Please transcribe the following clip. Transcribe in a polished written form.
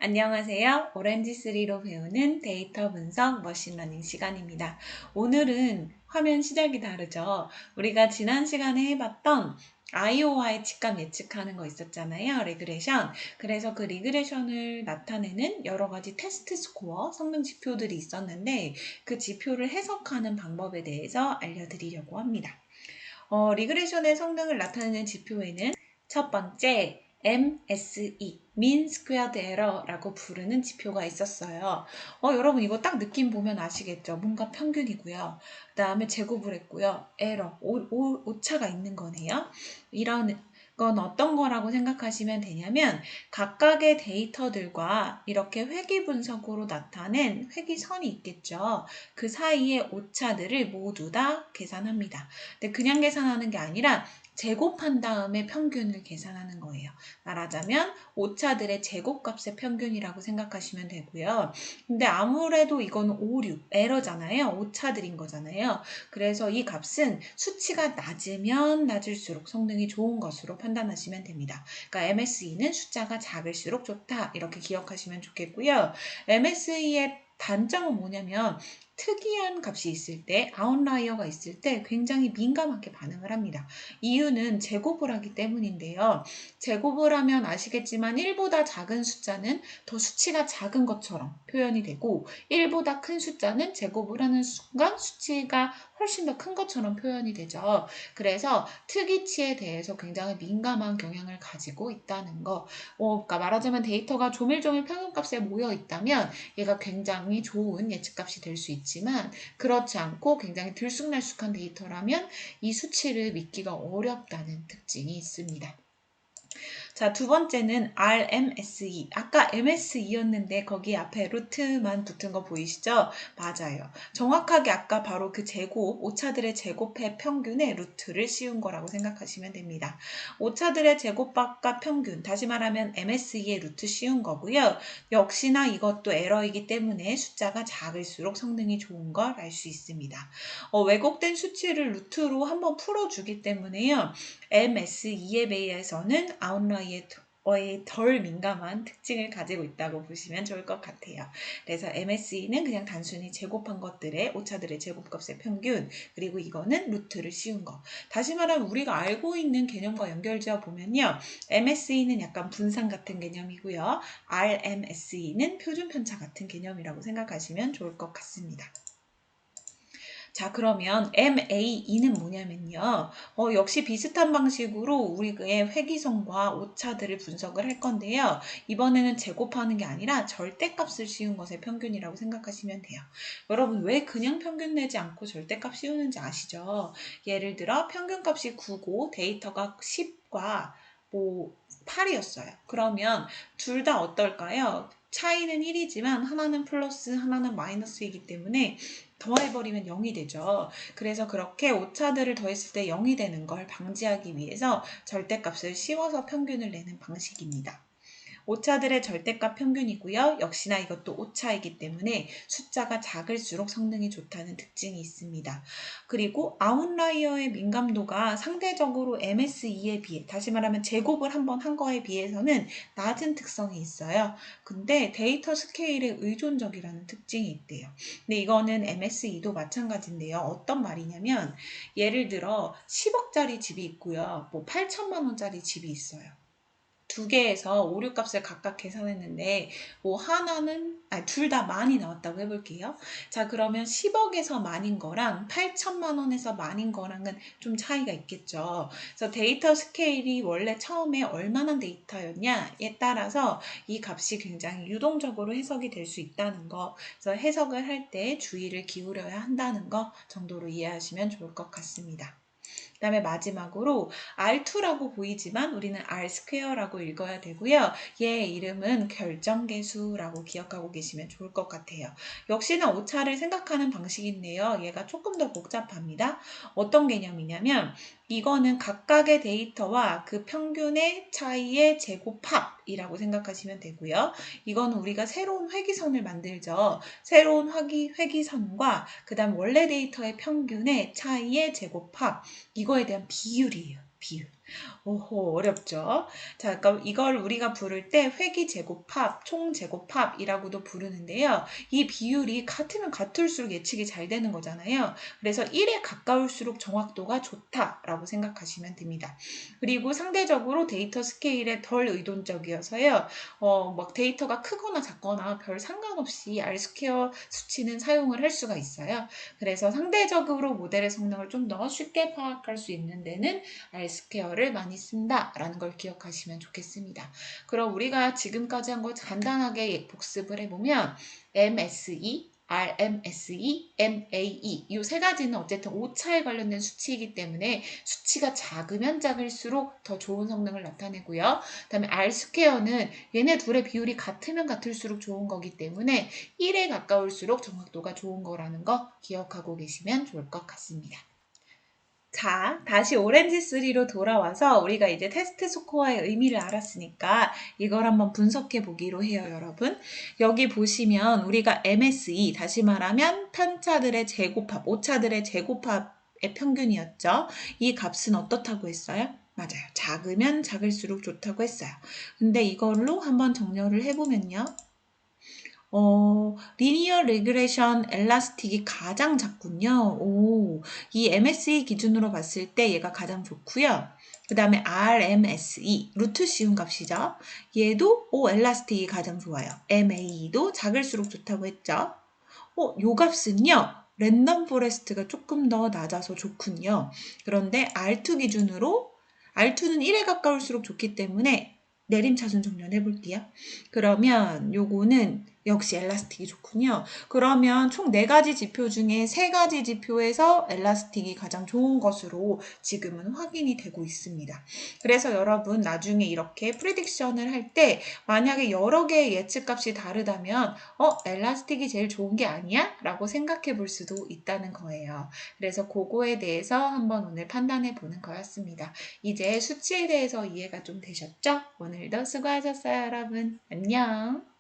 안녕하세요. 오렌지3로 배우는 데이터 분석 머신러닝 시간입니다. 오늘은 화면 시작이 다르죠. 우리가 지난 시간에 해봤던 IO와의 직감 예측하는 거 있었잖아요. 리그레션. 그래서 그 리그레션을 나타내는 여러 가지 테스트 스코어, 성능 지표들이 있었는데 그 지표를 해석하는 방법에 대해서 알려드리려고 합니다. 리그레션의 성능을 나타내는 지표에는 첫 번째 MSE, Mean Squared Error라고 부르는 지표가 있었어요. 여러분 이거 딱 느낌 보면 아시겠죠? 뭔가 평균이고요. 그 다음에 제곱을 했고요. 에러, 오차가 있는 거네요. 이런 건 어떤 거라고 생각하시면 되냐면 각각의 데이터들과 이렇게 회귀 분석으로 나타낸 회귀선이 있겠죠. 그 사이의 오차들을 모두 다 계산합니다. 근데 그냥 계산하는 게 아니라 제곱한 다음에 평균을 계산하는 거예요. 말하자면 오차들의 제곱값의 평균이라고 생각하시면 되고요. 근데 아무래도 이거는 오류, 에러잖아요. 오차들인 거잖아요. 그래서 이 값은 수치가 낮으면 낮을수록 성능이 좋은 것으로 판단하시면 됩니다. 그러니까 MSE는 숫자가 작을수록 좋다. 이렇게 기억하시면 좋겠고요. MSE의 단점은 뭐냐면 특이한 값이 있을 때, 아웃라이어가 있을 때 굉장히 민감하게 반응을 합니다. 이유는 제곱을 하기 때문인데요. 제곱을 하면 아시겠지만 1보다 작은 숫자는 더 수치가 작은 것처럼 표현이 되고 1보다 큰 숫자는 제곱을 하는 순간 수치가 훨씬 더 큰 것처럼 표현이 되죠. 그래서 특이치에 대해서 굉장히 민감한 경향을 가지고 있다는 거. 그러니까 말하자면 데이터가 조밀조밀 평균값에 모여 있다면 얘가 굉장히 좋은 예측값이 될 수 있지만 그렇지 않고 굉장히 들쑥날쑥한 데이터라면 이 수치를 믿기가 어렵다는 특징이 있습니다. 자, 두 번째는 RMSE. 아까 MSE였는데 거기 앞에 루트만 붙은 거 보이시죠? 맞아요. 정확하게 아까 바로 그 제곱, 오차들의 제곱의 평균에 루트를 씌운 거라고 생각하시면 됩니다. 오차들의 제곱값과 평균, 다시 말하면 MSE의 루트 씌운 거고요. 역시나 이것도 에러이기 때문에 숫자가 작을수록 성능이 좋은 걸 알 수 있습니다. 왜곡된 수치를 루트로 한번 풀어주기 때문에요. MSE에 비해서는 아웃라이어에 덜 민감한 특징을 가지고 있다고 보시면 좋을 것 같아요. 그래서 MSE는 그냥 단순히 제곱한 것들의 오차들의 제곱값의 평균, 그리고 이거는 루트를 씌운 거. 다시 말하면 우리가 알고 있는 개념과 연결지어 보면요. MSE는 약간 분산 같은 개념이고요. RMSE는 표준 편차 같은 개념이라고 생각하시면 좋을 것 같습니다. 자, 그러면 MAE는 뭐냐면요. 역시 비슷한 방식으로 우리의 회귀선과 오차들을 분석을 할 건데요. 이번에는 제곱하는 게 아니라 절대값을 씌운 것의 평균이라고 생각하시면 돼요. 여러분 왜 그냥 평균 내지 않고 절대값 씌우는지 아시죠? 예를 들어 평균값이 9고 데이터가 10과 8이었어요. 그러면 둘 다 어떨까요? 차이는 1이지만 하나는 플러스 하나는 마이너스이기 때문에 더해버리면 0이 되죠. 그래서 그렇게 오차들을 더했을 때 0이 되는 걸 방지하기 위해서 절대값을 씌워서 평균을 내는 방식입니다. 오차들의 절대값 평균이고요. 역시나 이것도 오차이기 때문에 숫자가 작을수록 성능이 좋다는 특징이 있습니다. 그리고 아웃라이어의 민감도가 상대적으로 MSE에 비해, 다시 말하면 제곱을 한번 한 거에 비해서는 낮은 특성이 있어요. 근데 데이터 스케일에 의존적이라는 특징이 있대요. 근데 이거는 MSE도 마찬가지인데요. 어떤 말이냐면 예를 들어 10억짜리 집이 있고요. 8천만 원짜리 집이 있어요. 두 개에서 오류 값을 각각 계산했는데 하나는 둘 다 만이 나왔다고 해볼게요. 자, 그러면 10억에서 만인 거랑 8천만 원에서 만인 거랑은 좀 차이가 있겠죠. 그래서 데이터 스케일이 원래 처음에 얼마나 데이터였냐에 따라서 이 값이 굉장히 유동적으로 해석이 될 수 있다는 거, 그래서 해석을 할 때 주의를 기울여야 한다는 거 정도로 이해하시면 좋을 것 같습니다. 그 다음에 마지막으로 R2라고 보이지만 우리는 R2라고 읽어야 되고요. 얘 이름은 결정계수라고 기억하고 계시면 좋을 것 같아요. 역시나 오차를 생각하는 방식인데요. 얘가 조금 더 복잡합니다. 어떤 개념이냐면 이거는 각각의 데이터와 그 평균의 차이의 제곱합이라고 생각하시면 되고요. 이거는 우리가 새로운 회귀선을 만들죠. 새로운 회귀선과 그 다음 원래 데이터의 평균의 차이의 제곱합, 이거에 대한 비율이에요. 비율. 오호, 어렵죠? 자, 그럼 이걸 우리가 부를 때 회기제곱합, 총제곱합이라고도 부르는데요. 이 비율이 같으면 같을수록 예측이 잘 되는 거잖아요. 그래서 1에 가까울수록 정확도가 좋다라고 생각하시면 됩니다. 그리고 상대적으로 데이터 스케일에 덜 의존적이어서요. 막 데이터가 크거나 작거나 별 상관없이 R스퀘어 수치는 사용을 할 수가 있어요. 그래서 상대적으로 모델의 성능을 좀 더 쉽게 파악할 수 있는 데는 R스퀘어를 많이 쓴다라는 걸 기억하시면 좋겠습니다. 그럼 우리가 지금까지 한 거 간단하게 복습을 해보면 MSE, RMSE, MAE 이 세 가지는 어쨌든 오차에 관련된 수치이기 때문에 수치가 작으면 작을수록 더 좋은 성능을 나타내고요. 그다음에 R스퀘어는 얘네 둘의 비율이 같으면 같을수록 좋은 거기 때문에 1에 가까울수록 정확도가 좋은 거라는 거 기억하고 계시면 좋을 것 같습니다. 자, 다시 오렌지3로 돌아와서 우리가 이제 테스트 스코어의 의미를 알았으니까 이걸 한번 분석해 보기로 해요, 여러분. 여기 보시면 우리가 MSE, 다시 말하면 편차들의 제곱합, 오차들의 제곱합의 평균이었죠. 이 값은 어떻다고 했어요? 맞아요. 작으면 작을수록 좋다고 했어요. 근데 이걸로 한번 정렬을 해보면요. 리니어 리그레션 엘라스틱이 가장 작군요. 오, 이 MSE 기준으로 봤을 때 얘가 가장 좋고요. 그 다음에 RMSE, 루트 씌운 값이죠. 얘도 엘라스틱이 가장 좋아요. MAE도 작을수록 좋다고 했죠. 요 값은요. 랜덤 포레스트가 조금 더 낮아서 좋군요. 그런데 R2 기준으로 R2는 1에 가까울수록 좋기 때문에 내림차순 정렬해 볼게요. 그러면 요거는 역시 엘라스틱이 좋군요. 그러면 총 4가지 지표 중에 3가지 지표에서 엘라스틱이 가장 좋은 것으로 지금은 확인이 되고 있습니다. 그래서 여러분 나중에 이렇게 프리딕션을 할 때 만약에 여러 개의 예측값이 다르다면 엘라스틱이 제일 좋은 게 아니야? 라고 생각해 볼 수도 있다는 거예요. 그래서 그거에 대해서 한번 오늘 판단해 보는 거였습니다. 이제 수치에 대해서 이해가 좀 되셨죠? 오늘도 수고하셨어요, 여러분. 안녕.